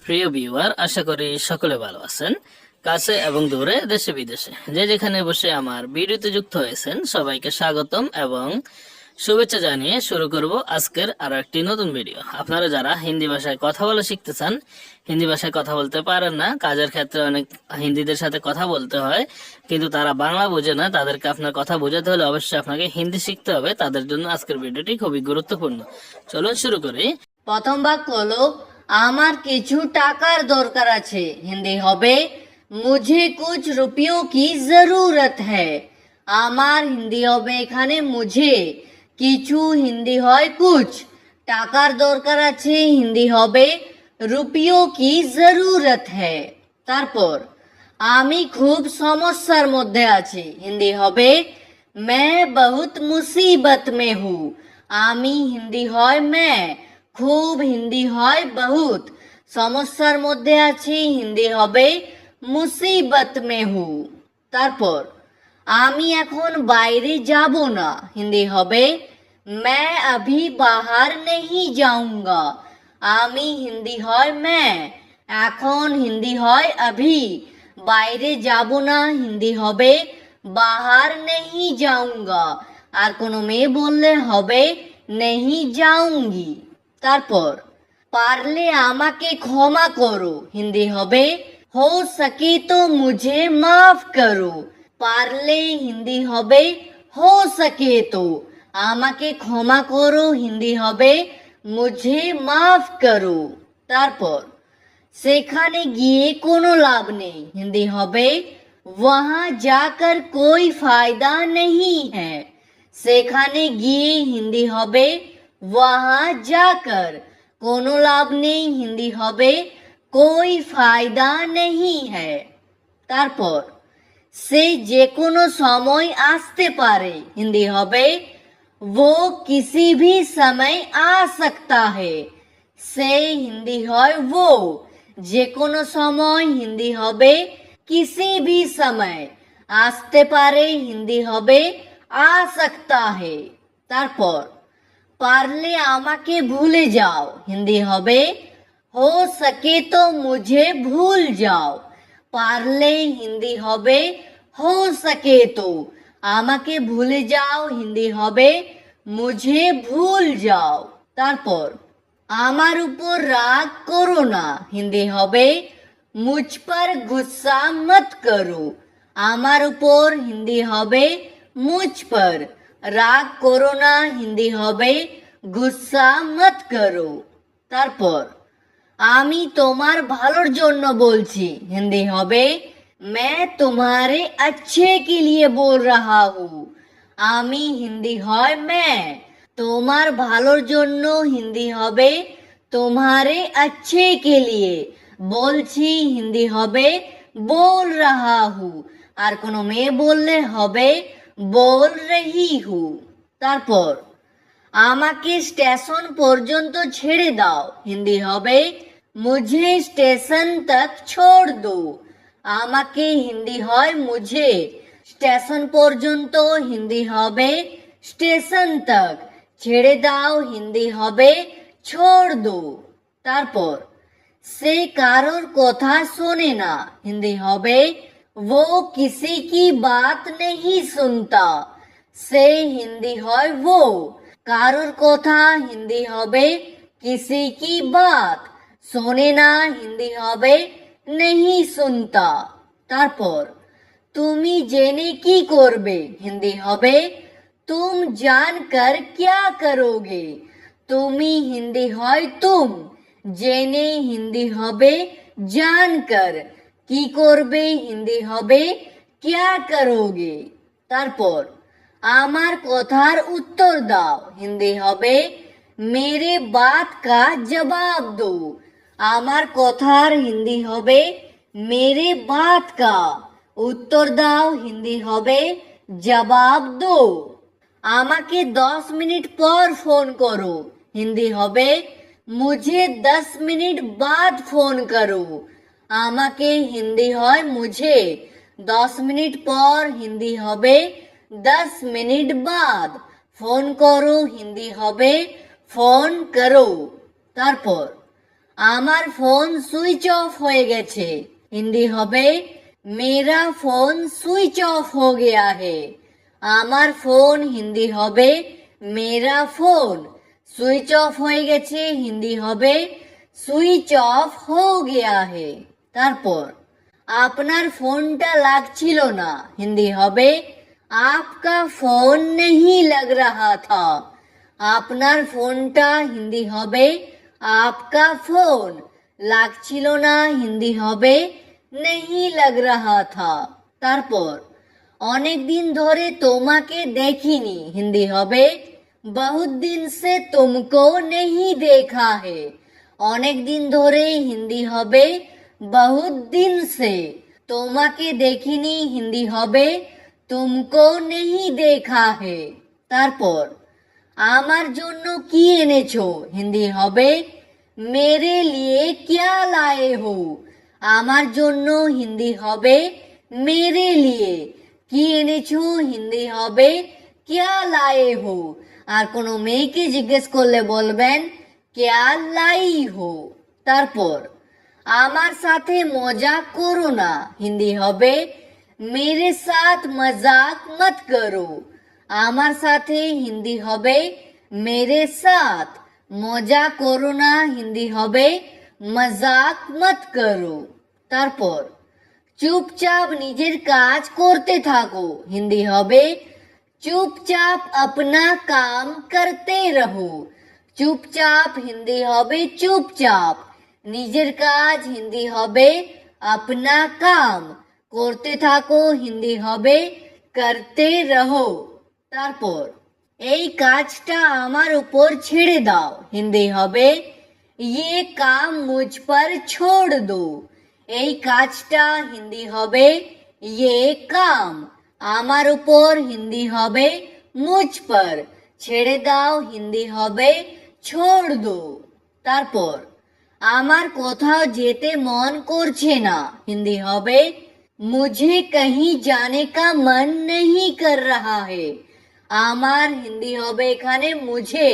প্রিয় ভিউয়ার, আশা করি সকলে ভালো আছেন। কাছে এবং দূরে, দেশে বিদেশে যে যেখানে বসে আমার ভিডিওতে যুক্ত হয়েছেন সবাইকে স্বাগতম এবং শুভেচ্ছা জানিয়ে শুরু করব আজকের আরো একটি নতুন ভিডিও। আপনারা যারা হিন্দি ভাষায় কথা বলা শিখতে চান, হিন্দি ভাষায় কথা বলতে পারেন না, কাজের ক্ষেত্রে অনেক হিন্দিদের সাথে কথা বলতে হয় কিন্তু তারা বাংলা বোঝে না, তাদেরকে আপনার কথা বোঝাতে হলে অবশ্যই আপনাকে হিন্দি শিখতে হবে। তাদের জন্য আজকের ভিডিওটি খুবই গুরুত্বপূর্ণ। চলুন শুরু করি। প্রথম বাক্য হলো আমার কিছু টাকার দরকার আছে। হিন্দি হবে মুঝে কুছ রুপিयों की जरूरत है। আমার হিন্দি হবে এখানে মুঝে, কিছু হিন্দি হয় কুছ, টাকার দরকার আছে হিন্দি হবে রুপিयों की जरूरत है। তারপর আমি খুব সমস্যার মধ্যে আছি, হিন্দি হবে मैं बहुत मुसीबत में हूँ। আমি হিন্দি হয় मैं, খুব হিন্দি হয় বহুত, সমস্যার মধ্যে আছি হিন্দি হবে মুসিবত মে হু। তারপর আমি এখন বাইরে যাব না, হিন্দি হবে मैं अभी बाहर नहीं जाऊंगा। আমি হিন্দি হয় मैं, এখন হিন্দি হয় अभी, বাইরে যাব না হিন্দি হবে बाहर नहीं जाऊंगा। আর কোনো মেয়ে বললে হবে नहीं जाऊंगी। তারপর পারলে আমাকে ক্ষমা করো, হিন্দি হবে हो सके तो मुझे माफ करो। পারলে হিন্দি হবে हो सके तो, আমাকে ক্ষমা করো হিন্দি হবে मुझे माफ करो। তারপর সেখানে গিয়ে কোনো লাভ নেই, হিন্দি হবে वहां जाकर कोई फायदा नहीं है। সেখানে গিয়ে হিন্দি হবে वहां जाकर, কোনো লাভ নেই হিন্দি হবে कोई फायदा नहीं है। তারপর সে যে কোনো সময় আসতে পারে, হিন্দি হবে वो किसी भी समय आ सकता है। সে হিন্দি হয় वो, যে কোনো সময় হিন্দি হবে किसी भी समय, আসতে পারে হিন্দি হবে आ सकता है। তারপর পারলে আমাকে ভুলে যাও, হিন্দি হবে हो सके तो मुझे भूल जाओ। পারলে হিন্দি হবে हो सके तो, আমাকে ভুলে যাও হিন্দি হবে मुझे भूल जाओ। তারপর আমার উপর রাগ করো না, হিন্দি হবে मुझ पर गुस्सा मत करो। আমার উপর হিন্দি হবে मुझ पर, রাগ করো না হিন্দি হবে গুসা মত করো। তারপর আমি তোমার ভালোর জন্য বলছি, হিন্দি হবে मैं तुम्हारे अच्छे के लिए बोल रहा हूँ। আমি হিন্দি হয় मैं, তোমার ভালোর জন্য হিন্দি হবে तुम्हारे अच्छे के लिए, বলছি হিন্দি হবে बोल रहा हूँ। আর কোনো মেয়ে বললে হবে बोल रही हूँ। তারপর আমাকে স্টেশন পর্যন্ত ছেড়ে দাও, হিন্দি হবে मुझे स्टेशन तक छोड़ दो। আমাকে হিন্দি হয় मुझे, স্টেশন পর্যন্ত হিন্দি হবে স্টেশন तक, ছেড়ে দাও হিন্দি হবে छोड़ दो। তারপর সে কারোর কথা শোনে না, হিন্দি হবে वो किसी की बात नहीं सुनता। সে হিন্দি হয় वो, কারোর কথা হিন্দি হবে किसी की बात, শোনে না হিন্দি হবে नहीं सुनता। তারপর তুমি জেনে কি করবে, হিন্দি হবে तुम जानकर क्या करोगे। তুমি হিন্দি হয় तुम, জেনে হিন্দি হবে जानकर, কি করবে হিন্দি হবে क्या करोगे। তারপর আমার কথার উত্তর দাও, হিন্দি হবে मेरे बात का जवाब दो। আমার কথার হিন্দি হবে मेरे बात का, উত্তর দাও হিন্দি হবে জবাব দো। আমাকে 10 মিনিট পর ফোন করো, হিন্দি হবে मुझे 10 মিনিট बाद ফোন করো। আমাকে হিন্দি হয় मुझे, 10 মিনিট পর হিন্দি হবে 10 মিনিট बाद, ফোন করো হিন্দি হবে ফোন করো। তারপর আমার ফোন সুইচ অফ হয়ে গেছে। হিন্দি হবে मेरा फोन स्विच ऑफ हो गया है। আমার ফোন হিন্দি হবে मेरा फोन সুইচ অফ হয়ে গেছে হিন্দি হবে সুইচ অফ हो गया है। তারপর আপনার ফোনটা লাগছিল না হিন্দি হবে आपका फोन नहीं लग रहा था। আপনার ফোনটা হিন্দি হবে आपका फोन লাগছিল না হিন্দি হবে नहीं लग रहा था। তারপর অনেক দিন ধরে তোমাকে দেখিনি হিন্দি হবে बहुत दिन से तुमको नहीं देखा है। অনেক দিন ধরে হিন্দি হবে बहुत दिन से। তোমাকে দেখিনি হিন্দি হবে तुमको नहीं देखा है। তারপর আমার জন্য কি এনেছো হিন্দি হবে मेरे लिए क्या लाए हो। আমার জন্য হিন্দি হবে मेरे लिए কি এনেছো হিন্দি হবে क्या लाए हो। আর কোনো মেয়েকে জিজ্ঞেস করলে বলবেন क्या लाई हो। তারপর আমার সাথে মজাক করো না হিন্দি হবে मेरे साथ मजाक मत करो। আমার সাথে হিন্দি হবে मेरे साथ মজা করো না হিন্দি হবে मजाक मत करो। তারপর চুপচাপ নিজের কাজ করতে থাকো হিন্দি হবে চুপচাপ अपना काम करते रहो। চুপচাপ হিন্দি হবে চুপচাপ নিজের কাজ হিন্দি হবে अपना काम করতে থাকো হিন্দি হবে करते रहो। তারপর এই কাজটা আমার উপর ছেড়ে দাও হিন্দি হবে ये काम मुझ पर छोड़ दो। এই কাজটা হিন্দি হবে ये काम আমার উপর হিন্দি হবে मुझ पर ছেড়ে দাও হিন্দি হবে छोड़ दो। তারপর আমার কোথাও যেতে মন করছে না হিন্দি হবে मुझे कहीं जाने का मन नहीं कर रहा है। আমার হিন্দি হবে এখানে মুঝে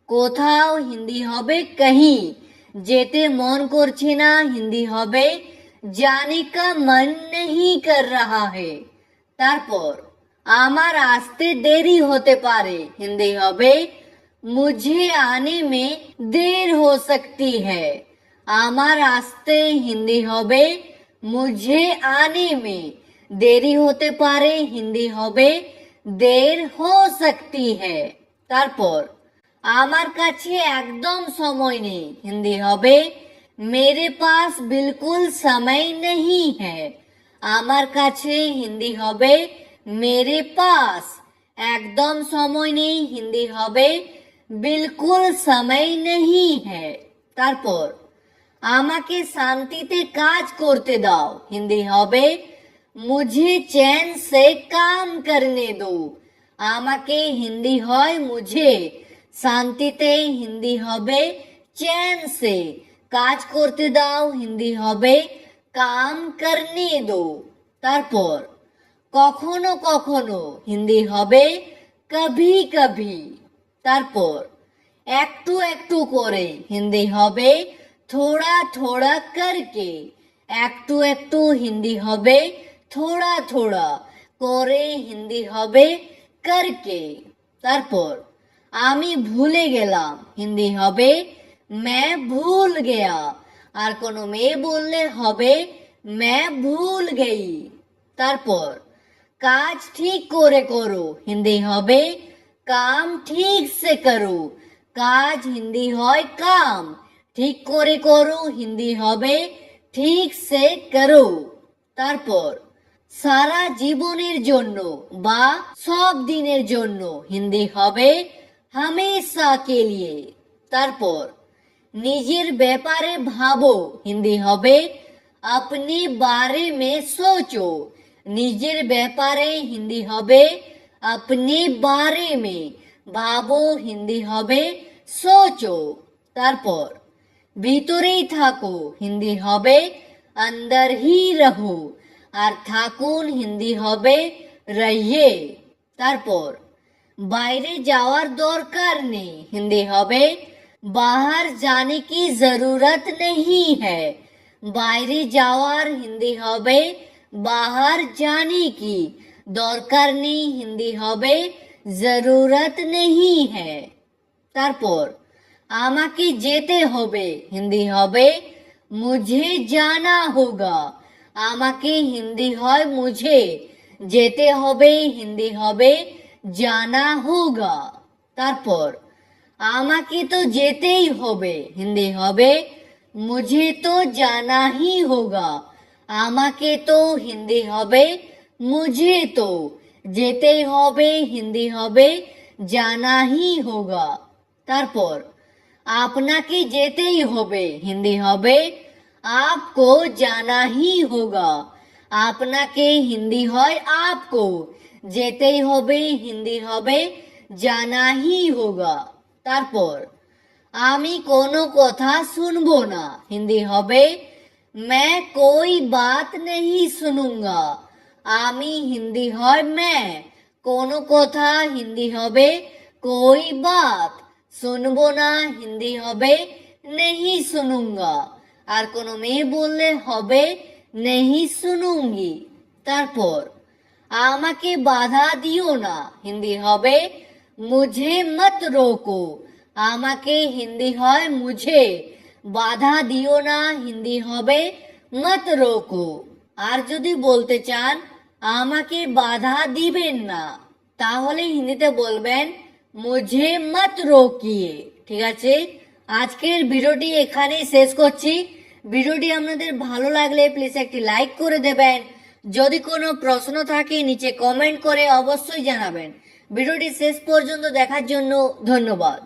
কোথাও হিন্দি হবে कहीं যেতে মন করছে না হিন্দি হবে जाने का मन नहीं कर रहा है। তারপর আমার আসতে দেরি হতে পারে হিন্দি হবে मुझे आने में देर हो सकती है। আমার আসতে হিন্দি হবে मुझे आने में দেরি হতে পারে হিন্দি হবে देर हो सकती है। তারপর আমার কাছে একদম সময় নেই হিন্দি হবে मेरे पास बिल्कुल समय नहीं है। আমার কাছে হিন্দি হবে मेरे पास একদম সময় নেই হিন্দি হবে बिल्कुल समय नहीं है। তারপর আমাকে শান্তিতে কাজ করতে দাও হিন্দি হবে मुझे चैन से काम करने दो। আমাকে হিন্দি হয় मुझे শান্তিতে হিন্দি হবে चैन से কাজ করতে দাও হিন্দি হবে काम करने दो। তারপর কখনো কখনো হিন্দি হবে कभी कभी। তারপর একটু একটু করে হিন্দি হবে थोड़ा थोड़ा करके। একটু একটু হিন্দি হবে थोड़ा थोड़ा করে হিন্দি হবে करके। তারপর আমি ভুলে গেলাম হিন্দি হবে मैं भूल गया। আর কোনো মেয়ে বললে হবে मैं भूल गई। তারপর কাজ ঠিক করে করো হিন্দি হবে काम ठीक से करो। কাজ হিন্দি হয় काम ঠিক করে করো হিন্দি হবে ঠিক সে করো। তারপর সারা জীবনের জন্য বা সব দিনের জন্য হিন্দি হবে हमेशा के लिए। তারপর নিজের ব্যাপারে ভাবো হিন্দি হবে अपने बारे में सोचो। নিজের ব্যাপারে হিন্দি হবে अपने बारे में ভাবো হিন্দি হবে सोचो। তারপর ভিতরেই থাকো হিন্দি হবে अंदर ही रहो। আর থাকুন হিন্দি হবে रहिए। তারপর বাইরে যাওয়ার দরকার নেই হিন্দি হবে बाहर जाने की जरूरत नहीं है বাইরে যাওয়ার হিন্দি হবে বাহার জানে কি দরকার নেই হিন্দি হবে জরুরত নেহি হ্যায় তারপর আমাকে যেতে হবে হিন্দি হবে মুঝে জানা হোগা আমাকে হিন্দি হয় মুঝে যেতে হবে হিন্দি হবে জানা হোগা তারপর আমাকে তো যেতেই হবে হিন্দি হবে মুঝে তো জানা হি হোগা আমাকে তো হিন্দি হবে মুঝে তো যেতেই হবে হিন্দি হবে জানা হি হোগা তারপর আপনাকে যেতেই হবে হিন্দি হবে आपको जाना ही होगा আপনাকে হিন্দি হয় आपको যেতেই হবে হিন্দি হবে জানা হি হোগা তারপর আমি কোনো কথা শুনবো না হিন্দি হবে मैं कोई बात नहीं सुनूंगा আমি হিন্দি হয় मैं কোনো কথা হিন্দি হবে कोई बात শুনবো না হিন্দি হবে नहीं सुनूंगा আর কোনো মেয়ে বললে হবে नहीं सुनूंगी তারপর আমাকে বাধা দিও না হিন্দি হবে मुझे मत रोको আমাকে হিন্দি হয় মুঝে বাধা দিও না হিন্দি হবে মত রোকো আর যদি বলতে চান আমাকে বাধা দিবেন না তাহলে হিন্দিতে বলবেন মুঝে মত রোকিয়ে ঠিক আছে আজকের ভিডিওটি এখানেই শেষ করছি ভিডিওটি আপনাদের ভালো লাগলে প্লিজ একটি লাইক করে দেবেন যদি কোনো প্রশ্ন থাকে নিচে কমেন্ট করে অবশ্যই জানাবেন ভিডিওটি শেষ পর্যন্ত দেখার জন্য ধন্যবাদ